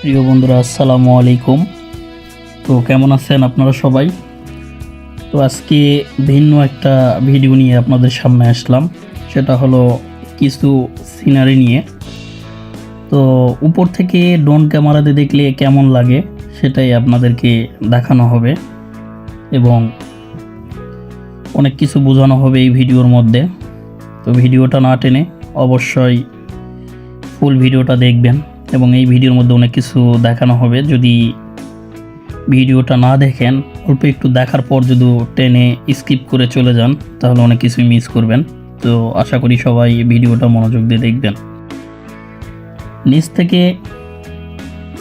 প্রিয় বন্ধুরা, আসসালামু আলাইকুম। তো কেমন আছেন আপনারা সবাই? তো আজকে ভিন্ন একটা ভিডিও নিয়ে আপনাদের সামনে আসলাম। সেটা হলো কিছু সিনারি নিয়ে। তো উপর থেকে ড্রোন ক্যামেরাতে দেখলে কেমন লাগে সেটাই আপনাদেরকে দেখানো হবে এবং অনেক কিছু বোঝানো হবে এই ভিডিওর মধ্যে। তো ভিডিওটা না টেনে অবশ্যই ফুল ভিডিওটা দেখবেন এবং এই ভিডিওর মধ্যে অনেক কিছু দেখানো হবে। যদি ভিডিওটা না দেখেন, অল্প একটু দেখার পর যদি টেনে স্কিপ করে চলে যান, তাহলে অনেক কিছুই মিস করবেন। তো আশা করি সবাই ভিডিওটা মনোযোগ দিয়ে দেখবেন। নিচ থেকে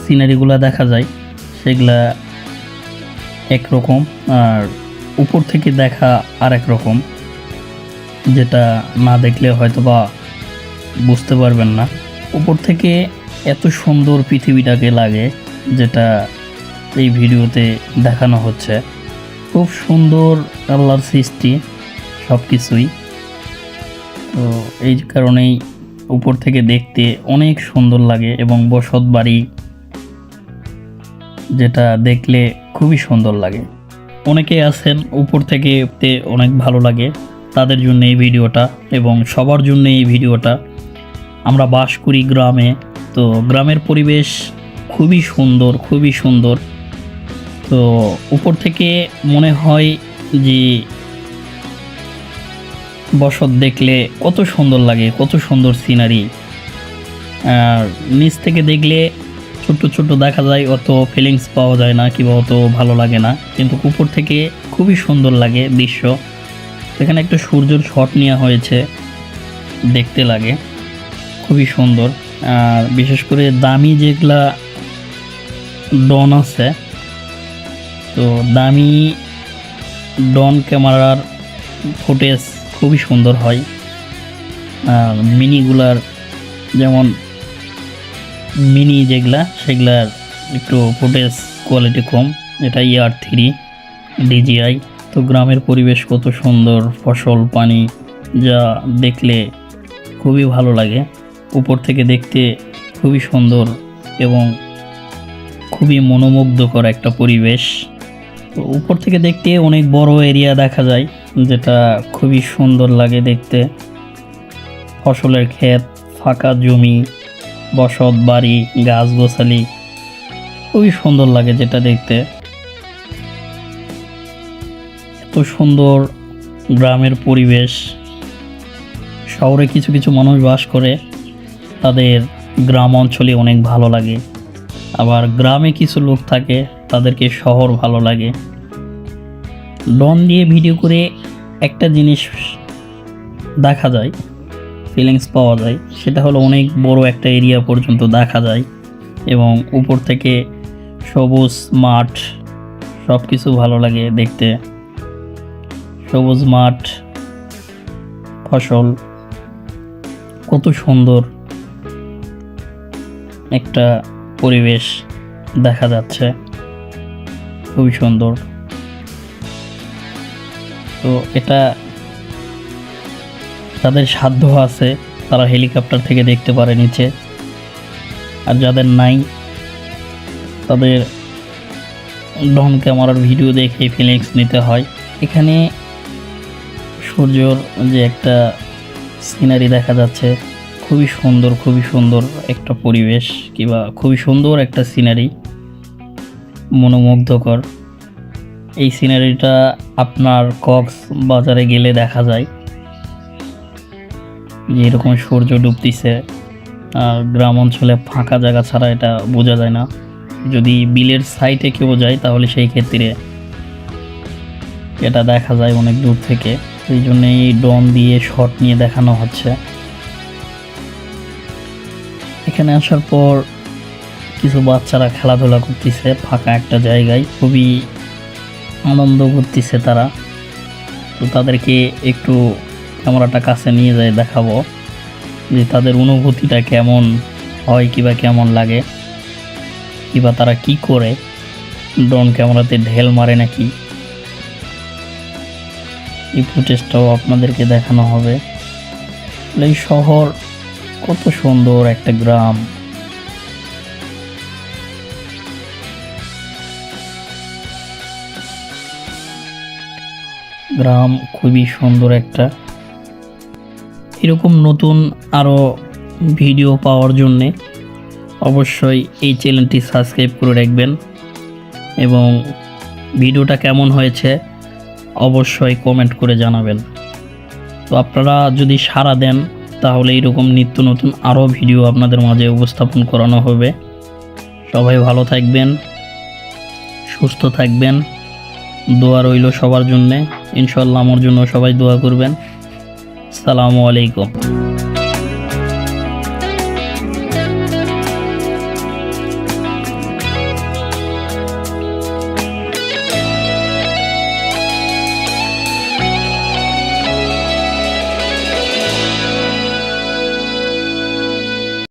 সিনারিগুলো দেখা যায়, সেগুলা একরকম, আর উপর থেকে দেখা আর এক রকম, যেটা না দেখলে হয়তো বা বুঝতে পারবেন না। উপর থেকে এত সুন্দর পৃথিবীটাকে লাগে, যেটা এই ভিডিওতে দেখানো হচ্ছে। খুব সুন্দর আল্লাহর সৃষ্টি সব কিছুই। তো এই কারণেই উপর থেকে দেখতে অনেক সুন্দর লাগে এবং বসত বাড়ি যেটা দেখলে খুবই সুন্দর লাগে। অনেকে আছেন উপর থেকে অনেক ভালো লাগে, তাদের জন্য এই ভিডিওটা এবং সবার জন্য এই ভিডিওটা। আমরা বাস করি গ্রামে, তো গ্রামের পরিবেশ খুবই সুন্দর, খুবই সুন্দর। তো উপর থেকে মনে হয় যে বসত দেখলে কত সুন্দর লাগে, কত সুন্দর সিনারি। আর নিচ থেকে দেখলে ছোট্ট ছোট্ট দেখা যায়, অত ফিলিংস পাওয়া যায় না কিংবা অত ভালো লাগে না, কিন্তু উপর থেকে খুবই সুন্দর লাগে দৃশ্য। এখানে একটা সূর্যের শট নেওয়া হয়েছে, দেখতে লাগে খুবই সুন্দর। আর বিশেষ করে দামি যেগুলা ড্রোন আছে, তো দামি ড্রোন ক্যামেরার ফুটেজ খুবই সুন্দর হয়। আর মিনিগুলার, যেমন মিনি যেগুলা, সেগুলার একটু ফুটেজ কোয়ালিটি কম। এটা ER3 DJI। তো গ্রামের পরিবেশ কত সুন্দর, ফসল, পানি, যা দেখলে খুবই ভালো লাগে। উপর থেকে দেখতে খুবই সুন্দর এবং খুবই মনোমুগ্ধকর একটা পরিবেশ। তো উপর থেকে দেখতে অনেক বড় এরিয়া দেখা যায়, যেটা খুবই সুন্দর লাগে দেখতে। ফসলের ক্ষেত, ফাঁকা জমি, বসত বাড়ি, গাছগাছালি, খুবই সুন্দর লাগে যেটা দেখতে। এত সুন্দর গ্রামের পরিবেশ। শহরে কিছু কিছু মানুষ বাস করে, তাদের গ্রাম অঞ্চলে অনেক ভালো লাগে। আবার গ্রামে কিছু লোক থাকে, তাদেরকে শহর ভালো লাগে। ড্রোন দিয়ে ভিডিও করে একটা জিনিস দেখা যায়, ফিলিংস পাওয়া যায়, সেটা হলো অনেক বড় একটা এরিয়া পর্যন্ত দেখা যায় এবং উপর থেকে সবুজ মাঠ, সব কিছু ভালো লাগে দেখতে। সবুজ মাঠ, ফসল, কত সুন্দর একটা পরিবেশ দেখা যাচ্ছে, খুবই সুন্দর। তো এটা যাদের সাধ্য আছে তারা হেলিকপ্টার থেকে দেখতে পারে নিচে, আর যাদের নাই তাদের ড্রোন ক্যামেরার ভিডিও দেখে ফিলিংস নিতে হয়। এখানে সূর্যর যে একটা সিনারি দেখা যাচ্ছে, খুবই সুন্দর, খুবই সুন্দর একটা পরিবেশ কিংবা খুবই সুন্দর একটা সিনারি, মনোমুগ্ধকর। এই সিনারিটা আপনার কক্সবাজারে গেলে দেখা যায়, যে এরকম সূর্য ডুবতিছে। আর গ্রাম অঞ্চলে ফাঁকা জায়গা ছাড়া এটা বোঝা যায় না। যদি বিলের সাইডে কেউ যায়, তাহলে সেই ক্ষেত্রে এটা দেখা যায় অনেক দূর থেকে। এই জন্যই ড্রোন দিয়ে শট নিয়ে দেখানো হচ্ছে। এখানে আসার পর কিছু বাচ্চারা খেলাধুলা করতেছে ফাঁকা একটা জায়গায়, খুবই আনন্দ করতেছে তারা। তো তাদেরকে একটু ক্যামেরাটা কাছে নিয়ে যায় দেখাবো যে তাদের অনুভূতিটা কেমন হয় কিংবা কেমন লাগে, কিংবা তারা কি করে, ড্রোন ক্যামেরাতে ঢেল মারে নাকি, এই ফুটেজটাও আপনাদেরকে দেখানো হবে। এই শহর কত সুন্দর একটা গ্রাম, গ্রাম খুবই সুন্দর একটা। এরকম নতুন আরও ভিডিও পাওয়ার জন্যে অবশ্যই এই চ্যানেলটি সাবস্ক্রাইব করে রাখবেন এবং ভিডিওটা কেমন হয়েছে অবশ্যই কমেন্ট করে জানাবেন। তো আপনারা যদি সাড়া দেন তাহলে এরকম নিত্য নতুন আরও ভিডিও আপনাদের মাঝে উপস্থাপন করানো হবে। সবাই ভালো থাকবেন, সুস্থ থাকবেন, দোয়া রইল সবার জন্যে। ইনশাল্লাহ আমার জন্য সবাই দোয়া করবেন। আসসালামু আলাইকুম।